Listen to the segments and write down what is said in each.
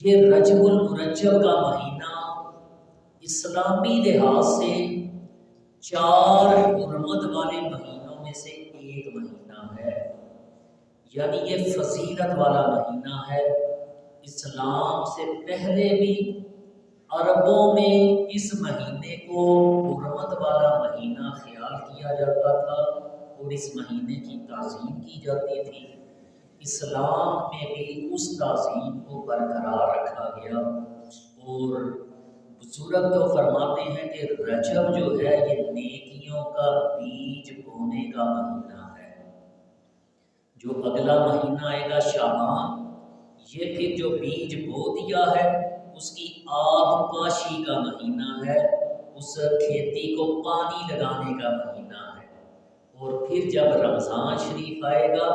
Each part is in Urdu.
یہ رجب المرجب کا مہینہ اسلامی لحاظ سے 4 حرمت والے مہینوں میں سے ایک مہینہ ہے، یعنی یہ فضیلت والا مہینہ ہے۔ اسلام سے پہلے بھی عربوں میں اس مہینے کو حرمت والا مہینہ خیال کیا جاتا تھا اور اس مہینے کی تعظیم کی جاتی تھی۔ اسلام میں بھی اس تعظیم کو برقرار رکھا گیا، اور بزرگ تو فرماتے ہیں کہ رجب جو ہے یہ نیکیوں کا بیج بونے کا مہینہ ہے۔ جو اگلا مہینہ آئے گا شعبان، یہ پھر جو بیج بو دیا ہے اس کی آب پاشی کا مہینہ ہے، اس کھیتی کو پانی لگانے کا مہینہ ہے۔ اور پھر جب رمضان شریف آئے گا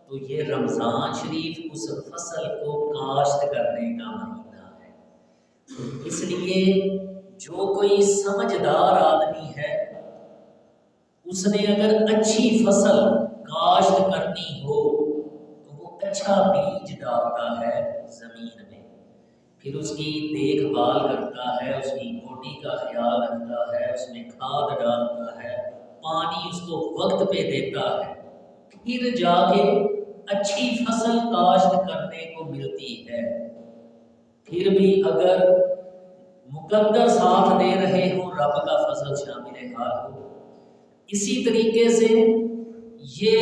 تو یہ رمضان شریف اس فصل کو کاشت کرنے کا مہینہ ہے۔ اس لیے جو کوئی سمجھدار آدمی ہے، اس نے اگر اچھی فصل کاشت کرنی ہو تو وہ اچھا بیج ڈالتا ہے زمین میں، پھر اس کی دیکھ بھال کرتا ہے، اس کی گوڈی کا خیال رکھتا ہے، اس میں کھاد ڈالتا ہے، پانی اس کو وقت پہ دیتا ہے، پھر جا کے اچھی فصل کاشت کرنے کو ملتی ہے۔ پھر بھی اگر مقدر ساتھ دے رہے ہو، رب کا فضل شامل حال ہو۔ اسی طریقے سے یہ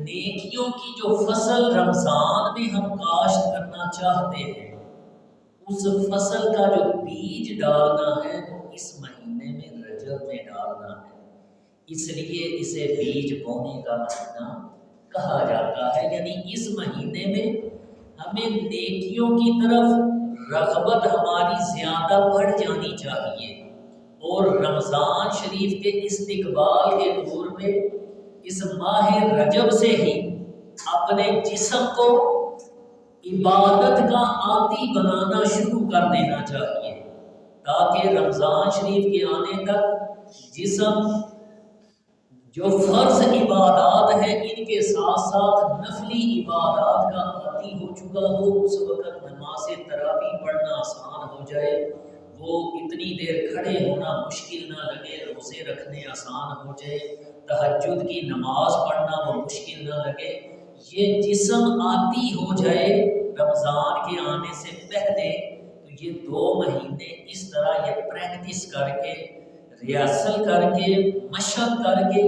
نیکیوں کی جو فصل رمضان میں ہم کاشت کرنا چاہتے ہیں، اس فصل کا جو بیج ڈالنا ہے وہ اس مہینے میں رجب میں ڈالنا ہے۔ اس لیے اسے بیج بونے کا مہینہ کہا جاتا ہے، یعنی اس مہینے میں ہمیں نیکیوں کی طرف رغبت ہماری زیادہ بڑھ جانی چاہیے، اور رمضان شریف کے استقبال کے طور پہ اس ماہ رجب سے ہی اپنے جسم کو عبادت کا عادی بنانا شروع کر دینا چاہیے، تاکہ رمضان شریف کے آنے تک جسم جو فرض عبادات ہیں ان کے ساتھ ساتھ نفلی عبادات کا عادی ہو چکا ہو۔ اس وقت نماز تراویح پڑھنا آسان ہو جائے، وہ اتنی دیر کھڑے ہونا مشکل نہ لگے، روزے رکھنے آسان ہو جائے، تہجد کی نماز پڑھنا وہ مشکل نہ لگے، یہ جسم عادی ہو جائے رمضان کے آنے سے پہلے، تو یہ 2 مہینے اس طرح یہ پریکٹس کر کے، ریاسل کر کے، مشق کر کے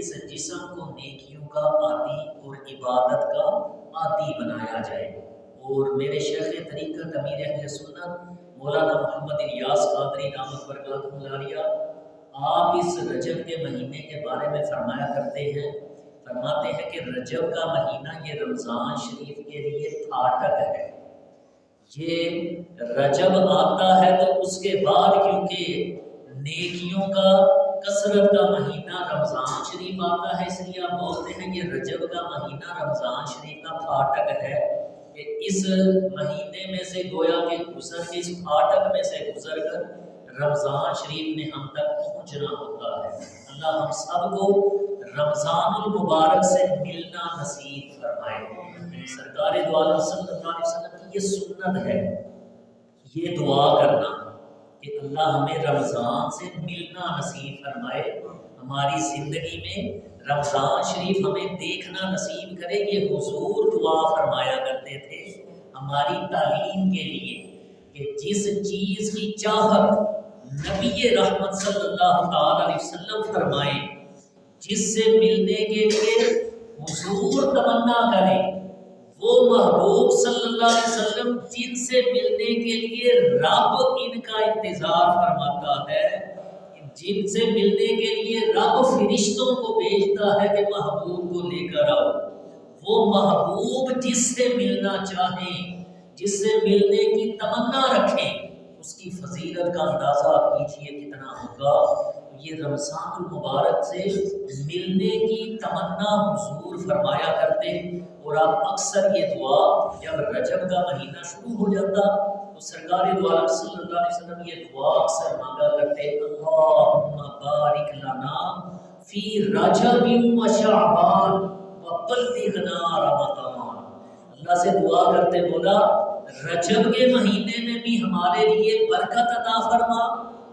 اس جسم کو نیکیوں کا عادی اور عبادت کا عادی بنایا جائے۔ اور میرے شیخ طریقت امیر اہل سنت مولانا محمد الیاس قادری دامت برکاتہ العالیہ، آپ اس رجب کے مہینے کے بارے میں فرمایا کرتے ہیں، فرماتے ہیں کہ رجب کا مہینہ یہ رمضان شریف کے لیے پھاٹک ہے۔ یہ رجب آتا ہے تو اس کے بعد کیونکہ نیکیوں کا کثرت کا مہینہ رمضان شریف آتا ہے، اس لیے آپ بولتے ہیں یہ رجب کا مہینہ رمضان شریف کا پھاٹک ہے، کہ اس مہینے میں سے گویا کہ گزر کے اس پھاٹک میں سے گزر کر رمضان شریف نے ہم تک پہنچنا ہوتا ہے۔ اللہ ہم سب کو رمضان المبارک سے ملنا نصیب فرمائے۔ سرکار دو عالم صلی اللہ علیہ وسلم کی یہ سنت ہے، یہ دعا کرنا کہ اللہ ہمیں رمضان سے ملنا نصیب فرمائے، ہماری زندگی میں رمضان شریف ہمیں دیکھنا نصیب کرے۔ یہ حضور دعا فرمایا کرتے تھے ہماری تعلیم کے لیے، کہ جس چیز کی چاہت نبی رحمت صلی اللہ تعالی علیہ وسلم فرمائے، جس سے ملنے کے لیے حضور تمنا کریں، وہ محبوب صلی اللہ علیہ وسلم جن سے ملنے کے لیے رب ان کا انتظار فرماتا ہے، جن سے ملنے کے لیے رب فرشتوں کو بھیجتا ہے کہ محبوب کو لے کر آؤ، وہ محبوب جس سے ملنا چاہیں، جس سے ملنے کی تمنا رکھیں، اس کی فضیلت کا اندازہ آپ کیجئے کتنا ہوگا۔ یہ رمضان المبارک سے ملنے کی تمنا حضور فرمایا کرتے، اور آپ اکثر یہ دعا جب رجب کا مہینہ شروع ہو جاتا تو سرکار دو عالم صلی اللہ علیہ وسلم یہ دعا اکثر مانگا کرتے، اللہم بارک لنا فی رجب و شعبان وبلغنا رمضان۔ اللہ سے دعا کرتے، مولا رجب کے مہینے میں بھی ہمارے لیے برکت عطا فرما،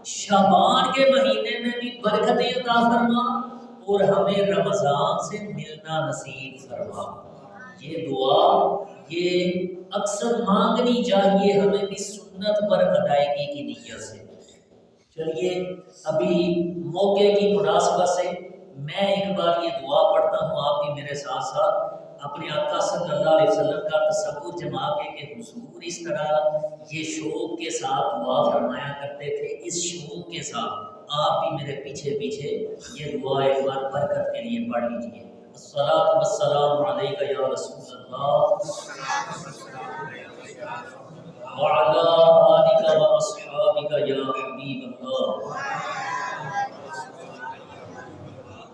شعبان کے مہینے میں بھی برکت عطا فرما، اور ہمیں رمضان سے ملنا نصیب فرما۔ یہ دعا یہ اکثر مانگنی چاہیے ہمیں بھی سنت پر ادائیگی کی نیت سے۔ چلیے ابھی موقع کی مناسبت سے میں ایک بار یہ دعا پڑھتا ہوں، آپ بھی میرے ساتھ ساتھ اپنے آقا صلی اللہ علیہ وسلم کا تصور جما کے کہ حضور اس طرح یہ شوق کے ساتھ دعا فرمایا کرتے تھے، اس شوق کے ساتھ آپ بھی میرے پیچھے پیچھے یہ دعا ایک بار برکت کے لیے پڑھ لیجیے۔ الصلاۃ والسلام علیک یا رسول اللہ وعلی آلک و اصحابک یا حبیب اللہ،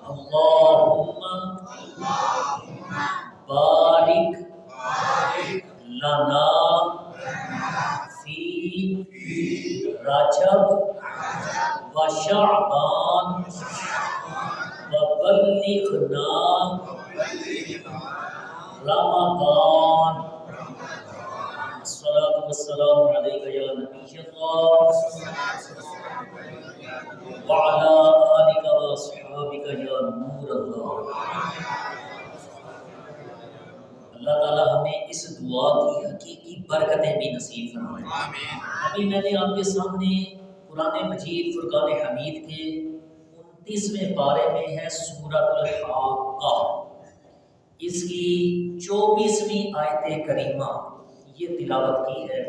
اللہم بارک لنا فی رجب و شعبان وبلغنا رمضان۔ الصلاۃ والسلام علیک یا نبی اللہ وعلی آلک و اصحابک یا نور اللہ۔ اللہ تعالیٰ ہمیں اس دعا کی حقیقی برکتیں بھی نصیب فرمائے۔ ابھی میں نے آپ کے سامنے قرآن مجید فرقان حمید کے 29ویں پارے میں ہے سورۃ الحاقہ، اس کی 24ویں آیت کریمہ یہ تلاوت کی ہے۔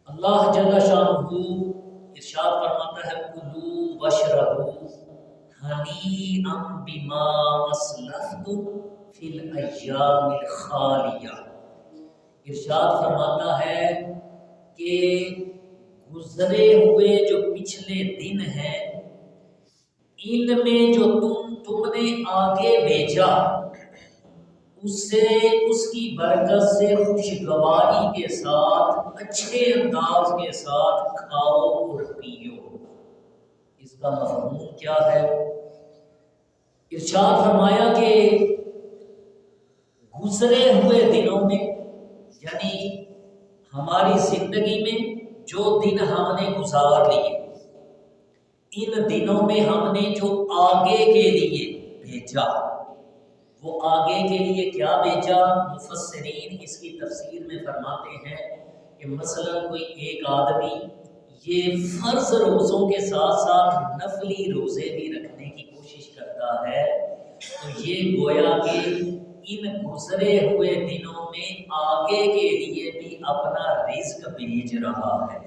اللہ جل شانہ ارشاد فرماتا ہے کلوا واشربوا ہنیئا بما اسلفتم فی الایام الخالیہ۔ ارشاد فرماتا ہے کہ گزرے ہوئے جو پچھلے دن ہیں ان میں جو تم نے آگے بھیجا اس سے اس کی برکت سے خوشگواری کے ساتھ اچھے انداز کے ساتھ کھاؤ اور پیو۔ اس کا مفہوم کیا ہے؟ ارشاد فرمایا کہ گزرے ہوئے دنوں میں یعنی ہماری زندگی میں جو دن ہم نے گزار لیے، ان دنوں میں ہم نے جو آگے کے لیے بھیجا، وہ آگے کے لیے کیا بھیجا؟ مفسرین اس کی تفسیر میں فرماتے ہیں کہ مثلا کوئی ایک آدمی یہ فرض روزوں کے ساتھ ساتھ نفلی روزے بھی رکھنے کی کوشش کرتا ہے، تو یہ گویا کہ ان گزرے ہوئے دنوں میں آگے کے لیے بھی اپنا رزق بھیج رہا ہے۔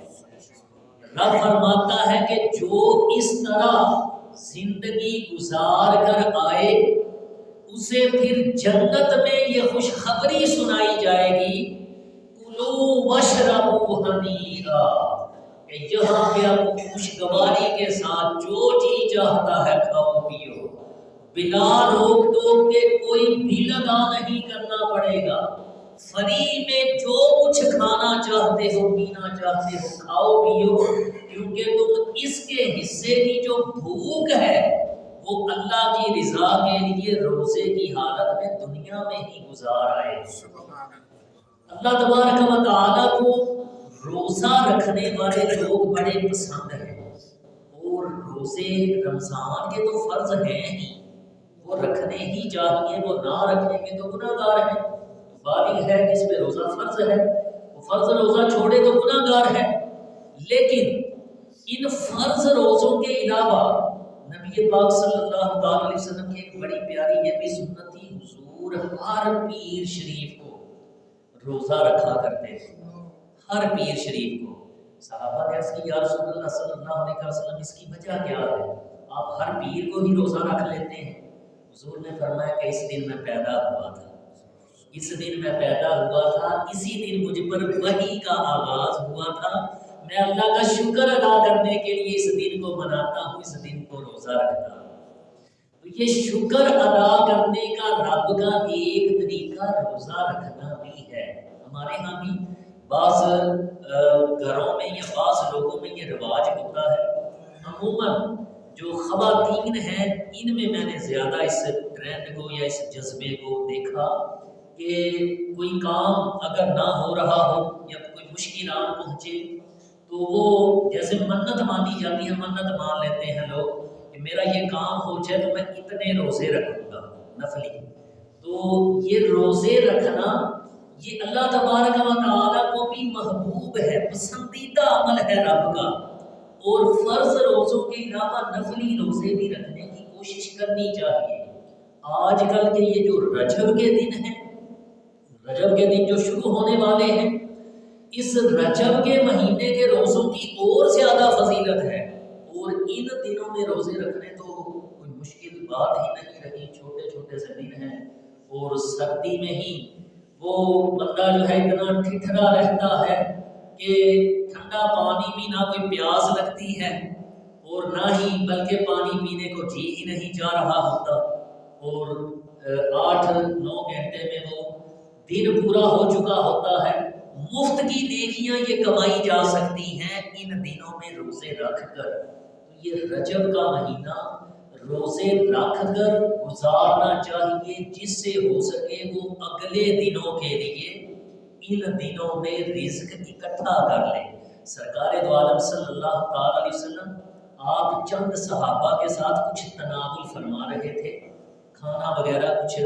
رب فرماتا ہے کہ جو اس طرح زندگی گزار کر آئے اسے پھر جنت میں یہ خوشخبری سنائی جائے گی کلوا واشربوا ہنیئا، کہ یہاں پہ آپ خوشگواری کے ساتھ جو جی چاہتا ہے کھاؤ پیو، بلا روک ٹوک کے کوئی بل ادا نہیں کرنا پڑے گا، فری میں جو کچھ کھانا چاہتے ہو پینا چاہتے ہو کھاؤ پیو، کیونکہ تم اس کے حصے کی جو بھوک ہے وہ اللہ کی رضا کے لیے روزے کی حالت میں دنیا میں ہی گزار آئے۔ اللہ تبارک و تعالیٰ کو روزہ رکھنے والے لوگ بڑے پسند ہیں، اور روزے رمضان کے تو فرض ہیں ہی، وہ رکھنے ہی چاہیے، وہ نہ رکھنے کے تو گناہ گار ہیں۔ بالغ ہے جس پہ روزہ فرض ہے وہ فرض روزہ چھوڑے تو گناہ گار ہے، لیکن ان فرض روزوں کے علاوہ نبی پاک صلی اللہ تعالی علیہ وسلم کی ایک بڑی پیاری یہ بھی سنت تھی، حضور ہر پیر شریف کو روزہ رکھا کرتے تھے، ہر پیر شریف کو۔ صحابہ نے عرض کی یا رسول اللہ صلی اللہ علیہ وسلم اس کی وجہ کیا ہے؟ آپ ہر پیر کو ہی روزہ رکھ لیتے ہیں۔ حضور نے فرمایا کہ اس دن میں پیدا ہوا تھا، اس دن میں پیدا ہوا تھا، اسی دن مجھ پر وحی کا آغاز ہوا تھا، میں اللہ کا شکر ادا کرنے کے لیے اس دن کو مناتا ہوں، اس دن کو روزہ رکھتا ہوں۔ تو یہ شکر ادا کرنے کا رب کا ایک طریقہ روزہ رکھنا بھی ہے۔ ہمارے ہاں بھی بعض گھروں میں یا بعض لوگوں میں یہ رواج ہوتا ہے، عموماً جو خواتین ہیں ان میں نے زیادہ اس ٹرینڈ کو یا اس جذبے کو دیکھا کہ کوئی کام اگر نہ ہو رہا ہو یا کوئی مشکل آن پہنچے تو وہ جیسے منت مانی جاتی ہے، منت مان لیتے ہیں لوگ کہ میرا یہ کام ہو جائے تو میں اتنے روزے رکھوں گا نفلی۔ تو یہ روزے رکھنا یہ اللہ تبارک و تعالیٰ کو بھی محبوب ہے، پسندیدہ عمل ہے رب کا، اور فرض روزوں کے علاوہ نفلی روزے بھی رکھنے کی کوشش کرنی چاہیے۔ آج کل کے یہ جو رجب کے دن ہیں، رجب کے دن جو شروع ہونے والے ہیں، اس رجب کے مہینے کے روزوں کی اور زیادہ فضیلت ہے، اور ان دنوں میں روزے رکھنے تو کوئی مشکل بات ہی نہیں رہی، چھوٹے چھوٹے سے دن ہیں، اور سردی میں ہی وہ بندہ جو ہے اتنا ٹھٹھرا رہتا ہے کہ ٹھنڈا پانی بھی نہ کوئی پیاس لگتی ہے اور نہ ہی بلکہ پانی پینے کو جی ہی نہیں چاہ رہا ہوتا، اور 8-9 گھنٹے میں وہ دن پورا ہو چکا ہوتا ہے۔ مفت کی نیکیاں یہ کمائی جا سکتی ہیں ان دنوں میں روزے رکھ کر۔ تو یہ رجب کا مہینہ روزے رکھ کر گزارنا چاہیے، جس سے ہو سکے وہ اگلے دنوں کے لیے ان دنوں میں رزق اکٹھا کر لے۔ سرکار دو عالم صلی اللہ تعالی علیہ وسلم آپ چند صحابہ کے ساتھ کچھ تناول فرما رہے تھے، کھانا وغیرہ کچھ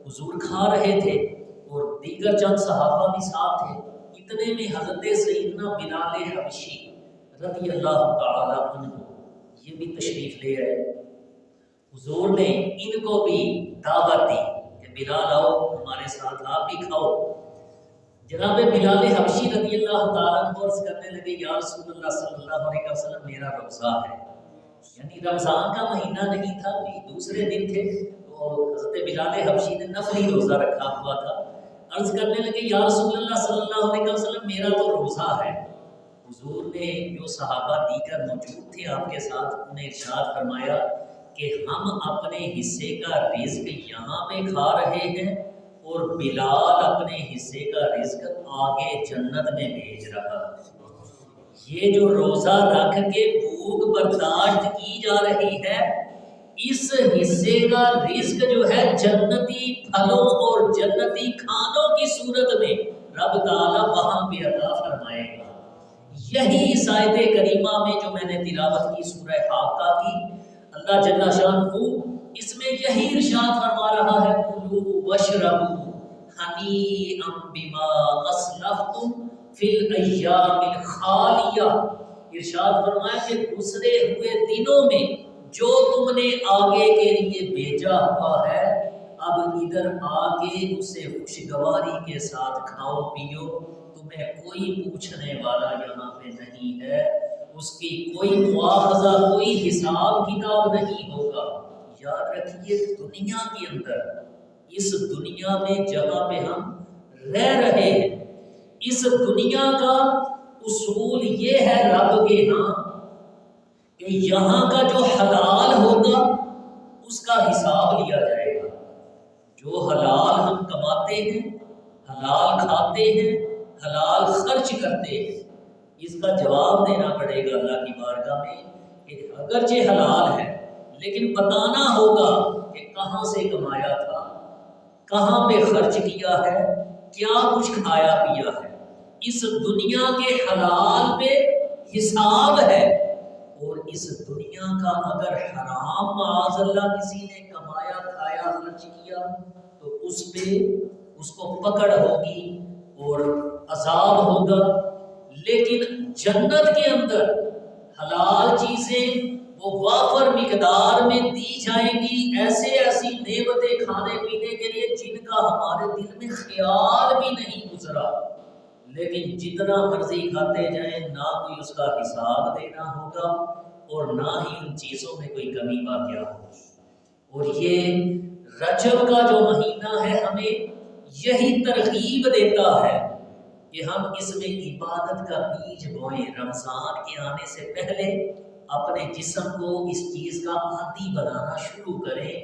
حضور کھا رہے تھے، اور دیگر چند صحابہ بھی ساتھ تھے۔ اتنے میں حضرت سیدنا بلال حبشی رضی اللہ تعالی عنہ یہ بھی تشریف لے آئے۔ حضور نے ان کو بھی دعوت دی کہ بلال آؤ ہمارے ساتھ، آپ بھی کھاؤ۔ جناب بلال حبشی رضی اللہ تعالیٰ عنہ عرض کرنے لگے، یا رسول اللہ صلی اللہ علیہ وسلم میرا روزہ ہے، یعنی رمضان کا مہینہ نہیں تھا، دوسرے دن تھے، تو حضرت بلال حبشی نے نفلی روزہ رکھا ہوا تھا۔ عرض کرنے لگے، یا رسول اللہ صلی اللہ علیہ وسلم میرا تو روزہ ہے۔ حضور نے جو صحابہ دیگر موجود تھے آپ کے ساتھ، انہیں ارشاد فرمایا کہ ہم اپنے حصے کا رزق یہاں پہ کھا رہے ہیں، اور بلال اپنے حصے کا رزق آگے جنت میں بھیج رہا ہے۔ یہ جو روزہ رکھ کے بھوک برداشت کی جا رہی ہے، اس حصے کا رزق جو ہے جنتی پھلوں اور جنتی کھانوں کی صورت میں رب تعالیٰ وہاں پہ عطا فرمائے گا۔ یہی اس آیت کریمہ میں جو میں نے تلاوت کی سورہ حاقہ کی، اللہ جل شانہ اس میں یہی ارشاد فرما رہا ہے، کلوا واشربوا ہنیئا بما اسلفتم فی الایام الخالیہ۔ ارشاد فرمایا کہ گزرے ہوئے دنوں میں جو تم نے آگے کے لیے بھیجا ہوا ہے، اب ادھر آگے اسے خوشگواری کے ساتھ کھاؤ پیو، تمہیں کوئی پوچھنے والا یہاں پہ نہیں ہے، اس کی کوئی مواخذہ کوئی حساب کتاب نہیں ہوگا۔ یاد رکھیے دنیا کے اندر، اس دنیا میں جہاں پہ ہم رہ رہے ہیں، اس دنیا کا اصول یہ ہے رب کے ہاں کہ یہاں کا جو حلال ہوگا اس کا حساب لیا جائے گا۔ جو حلال ہم کماتے ہیں، حلال کھاتے ہیں، حلال خرچ کرتے ہیں، اس کا جواب دینا پڑے گا اللہ کی بارگاہ میں کہ اگرچہ حلال ہے لیکن بتانا ہوگا کہ کہاں سے کمایا تھا، کہاں پہ خرچ کیا ہے، کیا کچھ کھایا پیا ہے۔ اس دنیا کے حلال پہ حساب ہے، اور اس دنیا کا اگر حرام معاذ اللہ کسی نے کمایا کھایا خرچ کیا تو اس پہ اس کو پکڑ ہوگی اور عذاب ہوگا۔ لیکن جنت کے اندر حلال چیزیں وہ وافر مقدار میں دی جائیں گی، ایسی نعمتیں کھانے پینے کے لیے جن کا ہمارے دل میں خیال بھی نہیں گزرا، لیکن جتنا مرضی کھاتے جائیں نہ کوئی اس کا حساب دینا ہوگا اور نہ ہی ان چیزوں میں کوئی کمی واقع ہوگی۔ اور یہ رجب کا جو مہینہ ہے ہمیں یہی ترغیب دیتا ہے کہ ہم اس میں عبادت کا بیج بوئیں، رمضان کے آنے سے پہلے اپنے جسم کو اس چیز کا عادی بنانا شروع کریں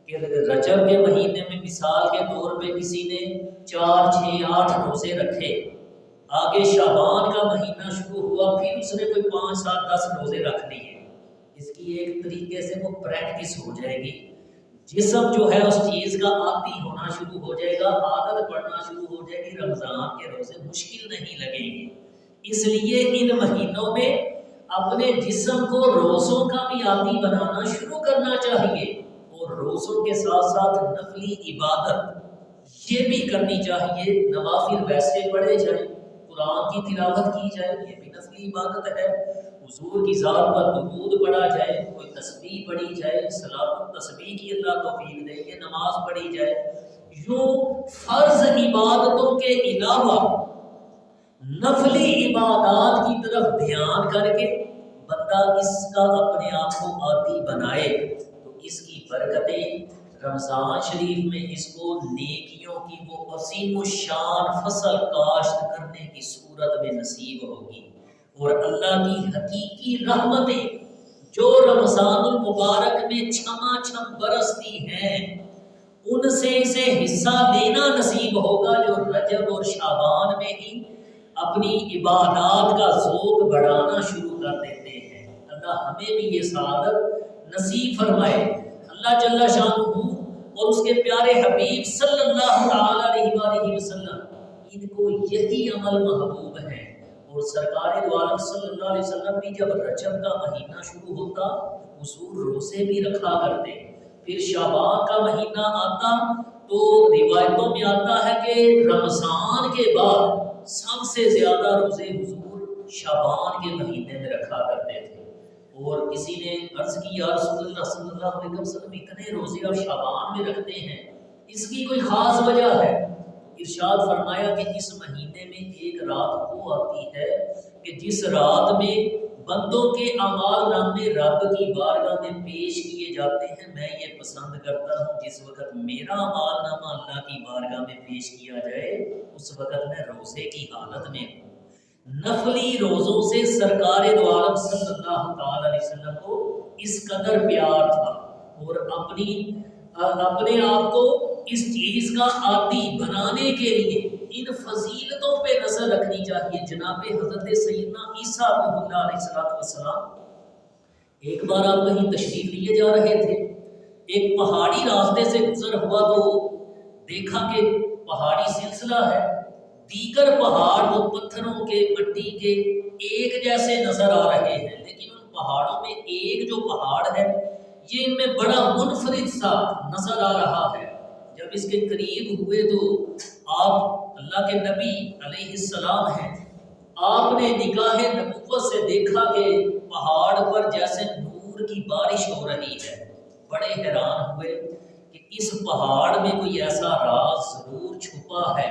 کہ رجب کے مہینے میں مثال کے طور پہ کسی نے 4 6 8 روزے رکھے، آگے شعبان کا مہینہ شروع ہوا پھر اس نے کوئی 5 7 10 روزے رکھ لیے، اس کی ایک طریقے سے وہ پریکٹس ہو جائے گی۔ جسم جو ہے اس چیز کا عادی ہونا شروع ہو جائے گا، عادت پڑنا شروع ہو جائے گی، رمضان کے روزے مشکل نہیں لگیں گے۔ اس لیے ان مہینوں میں اپنے جسم کو روزوں کا بھی عادی بنانا شروع کرنا چاہیے، اور روزوں کے ساتھ ساتھ نفلی عبادت یہ بھی کرنی چاہیے۔ نوافل ویسے پڑھے جائیں، قرآن کی تلاوت کی جائے، یہ بھی نفلی عبادت ہے، حضور کی ذات پر درود پڑھا جائے، کوئی تسبیح پڑھی جائے، صلاۃ التسبیح کی اللہ توفیق دے، یہ نماز پڑھی جائے۔ یوں فرض عبادتوں کے علاوہ نفلی عبادات کی طرف دھیان کر کے بندہ اس کا اپنے آپ کو عادی بنائے تو اس کی برکتیں رمضان شریف میں اس کو نیکیوں کی وہ عظیم الشان فصل کاشت کرنے کی صورت میں نصیب ہوگی، اور اللہ کی حقیقی رحمتیں جو رمضان المبارک میں چھما چھم برستی ہیں ان سے اسے حصہ لینا نصیب ہوگا، جو رجب اور شعبان میں ہی اپنی عبادات کا ذوق بڑھانا شروع کر دیتے ہیں۔ اللہ ہمیں بھی یہ سعادت نصیب فرمائے۔ اللہ جل شانہ اور اس کے پیارے حبیب صلی اللہ تعالی علیہ وآلہ وسلم ان کو یہی عمل محبوب ہے، اور سرکار دو عالم صلی اللہ علیہ وسلم بھی جب رجب کا مہینہ شروع ہوتا حضور روزے بھی رکھا کرتے، پھر شعبان کا مہینہ آتا تو روایتوں میں آتا ہے کہ رمضان کے بعد سب سے زیادہ روزے حضور شعبان کے مہینے میں رکھا کرتے تھے۔ اور کسی نے عرض کی یا رسول اللہ صلی اللہ علیہ وسلم اتنے روزے آپ شعبان میں رکھتے ہیں، اس کی کوئی خاص وجہ ہے؟ ارشاد فرمایا کہ اس مہینے میں ایک رات وہ آتی ہے کہ جس رات میں بندوں کے اعمال نامے رب کی بارگاہ میں پیش کیے جاتے ہیں۔ میں یہ پسند کرتا ہوں جس وقت میرا اعمال نامہ اللہ کی بارگاہ میں پیش کیا جائے اس وقت میں روزے کی حالت میں ہوں۔ نفلی روزوں سے سرکار دو عالم صلی اللہ تعالی علیہ وسلم کو اس قدر پیار تھا، اور اپنے آپ کو اس چیز کا عادی بنانے کے لیے ان فضیلتوں پہ نظر رکھنی چاہیے۔ جناب حضرت سیدنا عیسیٰ روح اللہ علیہ السلام ایک بار آپ کہیں تشریف لیے جا رہے تھے، ایک پہاڑی راستے سے گزر ہوا تو دیکھا کہ پہاڑی سلسلہ ہے، دیگر پہاڑ وہ پتھروں کے مٹی کے ایک جیسے نظر آ رہے ہیں، لیکن ان پہاڑوں میں ایک جو پہاڑ ہے یہ ان میں بڑا منفرد سا نظر آ رہا ہے۔ جب اس کے قریب ہوئے تو آپ اللہ کے نبی علیہ السلام ہیں، آپ نے نگاہ نبوت سے دیکھا کہ پہاڑ پر جیسے نور کی بارش ہو رہی ہے۔ بڑے حیران ہوئے کہ اس پہاڑ میں کوئی ایسا راز ضرور چھپا ہے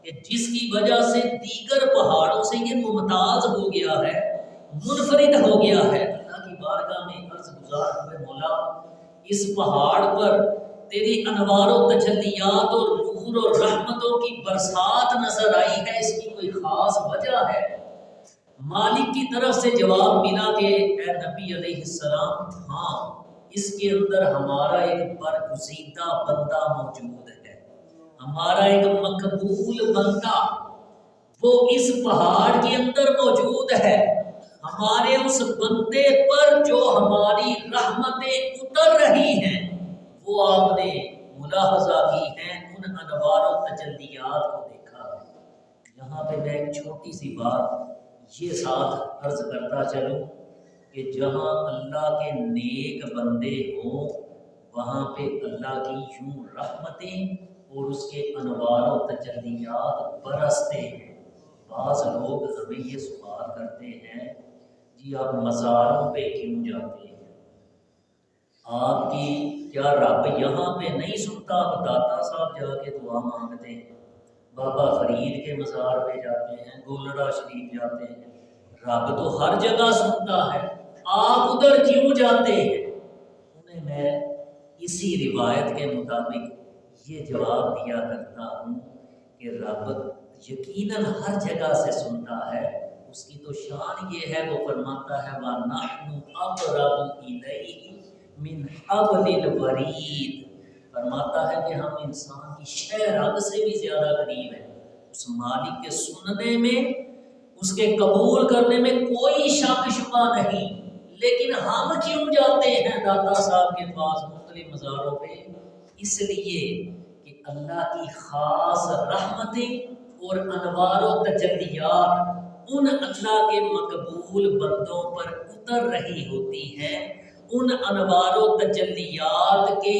کہ جس کی وجہ سے دیگر پہاڑوں سے یہ ممتاز ہو گیا ہے، منفرد ہو گیا ہے۔ اللہ کی بارگاہ میں عرض گزار ہوئے مولا اس پہاڑ پر تیری انوار و تجلیات اور نور اور رحمتوں کی برسات نظر آئی ہے، اس کی کوئی خاص وجہ ہے؟ مالک کی طرف سے جواب ملا کہ اے نبی علیہ السلام، ہاں اس کے اندر ہمارا ایک برگزیدہ بندہ موجود ہے، ہمارا ایک مقبول بندہ وہ اس پہاڑ کے اندر موجود ہے۔ ہمارے اس بندے پر جو ہماری رحمتیں اتر رہی ہیں وہ آپ نے ملاحظہ کی ہیں، ان انوار و تجلیات کو دیکھا ہے۔ یہاں پہ میں ایک چھوٹی سی بات یہ ساتھ عرض کرتا چلوں کہ جہاں اللہ کے نیک بندے ہوں وہاں پہ اللہ کی یوں رحمتیں اور اس کے انوار و تجلیات برستے ہیں۔ بعض لوگ ہمیں یہ سوال کرتے ہیں جی آپ مزاروں پہ کیوں جاتے ہیں؟ آپ کی کیا رب یہاں پہ نہیں سنتا؟ آپ داتا صاحب جا کے دعا مانگتے ہیں، بابا فرید کے مزار پہ جاتے ہیں، گولڑا شریف جاتے ہیں، رب تو ہر جگہ سنتا ہے، آپ ادھر کیوں جاتے ہیں؟ انہیں میں اسی روایت کے مطابق یہ جواب دیا کرتا ہوں کہ رب یقیناً ہر جگہ سے سنتا ہے، اس کی تو شان یہ ہے، وہ فرماتا ہے وَنَحْنُ أَقْرَبُ إِلَيْهِ مِنْ حَبْلِ الْوَرِيدِ، فرماتا ہے کہ ہم انسان کی شہ رگ سے بھی زیادہ قریب ہیں۔ اس مالک کے سننے میں، اس کے قبول کرنے میں کوئی شک شبہ نہیں، لیکن ہم کیوں جاتے ہیں داتا صاحب کے پاس مختلف مزاروں پہ؟ اس لیے کہ اللہ کی خاص رحمتیں اور انوار و تجلیات ان اللہ کے مقبول بندوں پر اتر رہی ہوتی ہیں۔ ان انوار و تجلیات کے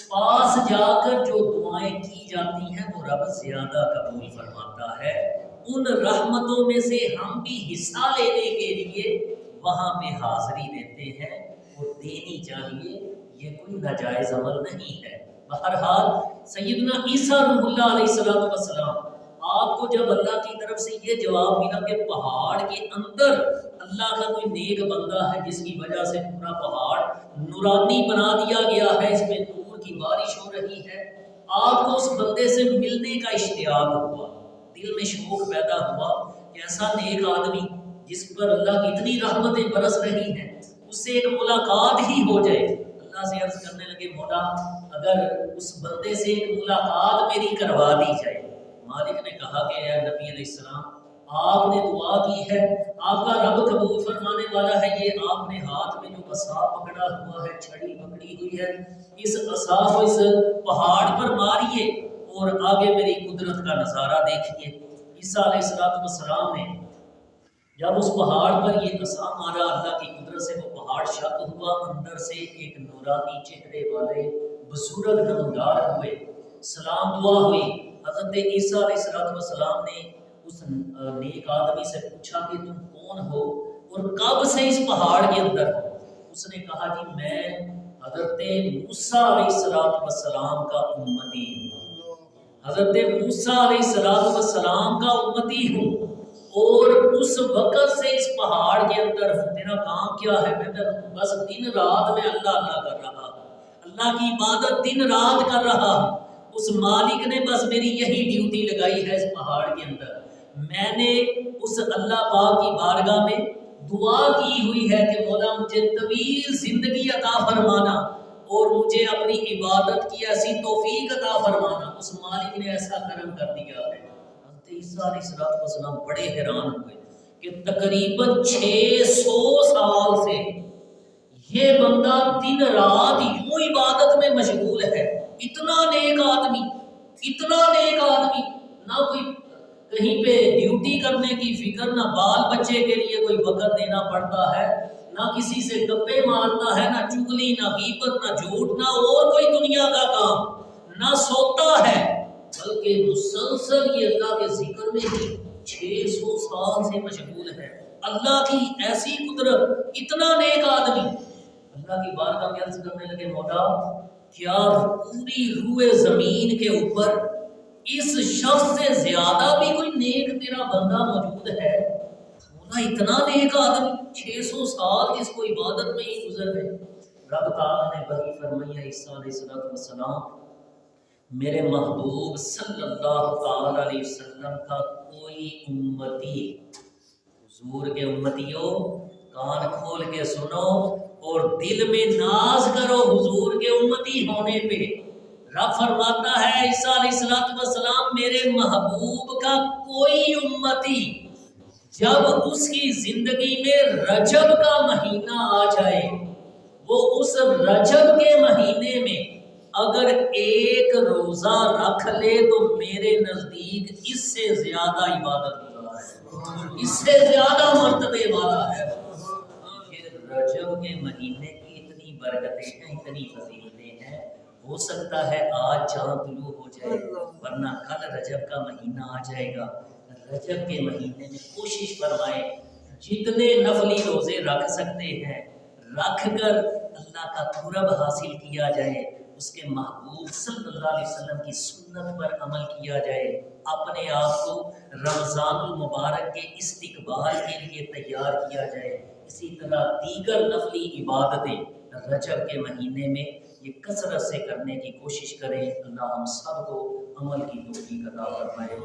پاس جا کر جو دعائیں کی جاتی ہیں وہ رب زیادہ قبول فرماتا ہے۔ ان رحمتوں میں سے ہم بھی حصہ لینے کے لیے وہاں پہ حاضری دیتے ہیں، اور دینی چاہیے، یہ کوئی ناجائز عمل نہیں ہے۔ بہرحال سیدنا عیسیٰ روح اللہ علیہ السلام، آپ کو جب اللہ کی طرف سے یہ جواب ملا کہ پہاڑ کے اندر اللہ کا کوئی نیک بندہ ہے جس کی وجہ سے پورا پہاڑ نورانی بنا دیا گیا ہے، اس میں نور کی بارش ہو رہی ہے، آپ کو اس بندے سے ملنے کا اشتیاق ہوا، دل میں شوق پیدا ہوا کہ ایسا نیک آدمی جس پر اللہ کی اتنی رحمتیں برس رہی ہیں، اس سے ایک ملاقات ہی ہو جائے۔ اللہ سے عرض کرنے لگے، مولا اگر اس بندے سے ایک ملاقات میری کروا دی جائے۔ مالک نے کہا کہ اے نبی علیہ السلام، آپ نے دعا کی ہے، آپ کا رب قبول فرمانے والا ہے، یہ آپ نے ہاتھ میں جو عصا پکڑا ہوا ہے، چھڑی پکڑی ہوئی ہے، اس عصا کو اس پہاڑ پر ماریے اور آگے میری قدرت کا نظارہ دیکھیے۔ عیسیٰ علیہ السلام نے جب اس پہاڑ پر یہ عصا مارا، اللہ کی قدرت سے وہ پہاڑ شق ہوا، اندر سے ایک نورانی چہرے والے بزرگ نمودار ہوئے، سلام دعا ہوئی۔ حضرت عیسیٰ علیہ السلام نے اس نیک آدمی سے پوچھا کہ تم کون ہو اور کب سے اس پہاڑ کے اندر ہو؟ اس نے کہا جی میں حضرت موسیٰ علیہ السلام کا امتی ہوں، حضرت موسیٰ علیہ السلام کا امتی ہوں، اور اس وقت سے اس پہاڑ کے اندر ہوں۔ تیرا کام کیا ہے؟ میں بس دن رات میں اللہ اللہ کر رہا ہوں، اللہ کی عبادت دن رات کر رہا ہوں، اس مالک نے بس میری یہی ڈیوٹی لگائی ہے اس پہاڑ کے اندر۔ میں نے اس اللہ پاک کی بارگاہ میں دعا کی ہوئی ہے کہ مولا مجھے طویل زندگی عطا فرمانا اور مجھے اپنی عبادت کی ایسی توفیق عطا فرمانا۔ اس مالک نے ایسا کرم کر دیا ہے۔ حضرت عیسیٰ علیہ السلام بڑے حیران ہوئے کہ تقریباً 600 سال سے یہ بندہ دن رات یوں عبادت میں مشغول ہے، اتنا نیک آدمی، اتنا نیک آدمی، نہ کوئی کہیں پہ ڈیوٹی کرنے کی فکر، نہ بال بچے کے لیے کوئی وقت دینا پڑتا ہے، نہ کسی سے گپے مارتا ہے، نہ چگلی، نہ غیبت، نہ جھوٹ، نہ اور کوئی دنیا کا کام، نہ سوتا ہے، بلکہ مسلسل یہ اللہ کے ذکر میں ہی 600 سال سے مشغول ہے۔ اللہ کی ایسی قدرت، اتنا نیک آدمی۔ اللہ کی بارگاہ میں عرض کرنے لگے، مولا کیا پوری روئے زمین کے اوپر اس شخص سے زیادہ بھی کوئی نیک تیرا بندہ موجود ہے؟ مولا اتنا نیک آدمی، 600 سال جس کو عبادت میں ہی گزر گئے۔ رب تعالیٰ نے وحی فرمائی، عیسیٰ علیہ السلام میرے محبوب صلی اللہ تعالی علیہ وسلم کا کوئی امتی، حضور کے امتیوں کان کھول کے سنو اور دل میں ناز کرو حضور کے امتی ہونے پہ۔ رب فرماتا ہے عیسیٰ علیہ السلام میرے محبوب کا کوئی امتی جب اس کی زندگی میں رجب کا مہینہ آ جائے، وہ اس رجب کے مہینے میں اگر ایک روزہ رکھ لے تو میرے نزدیک اس سے زیادہ عبادت گزار ہے، اس سے زیادہ مرتبے والا ہے۔ رجب کے مہینے کی اتنی برکتیں ہیں، اتنی فضیلتیں ہیں، ہو سکتا ہے آج چاند طلوع ہو جائے ورنہ کل رجب کا مہینہ آ جائے گا۔ رجب کے مہینے میں کوشش فرمائیں جتنے نفلی روزے رکھ سکتے ہیں رکھ کر اللہ کا قرب حاصل کیا جائے، اس کے محبوب صلی اللہ علیہ وسلم کی سنت پر عمل کیا جائے، اپنے آپ کو رمضان المبارک کے استقبال کے لیے تیار کیا جائے۔ اسی طرح دیگر نفلی عبادتیں رجب کے مہینے میں یہ کثرت سے کرنے کی کوشش کریں۔ اللہ ہم سب کو عمل کی توفیق عطا فرمائے۔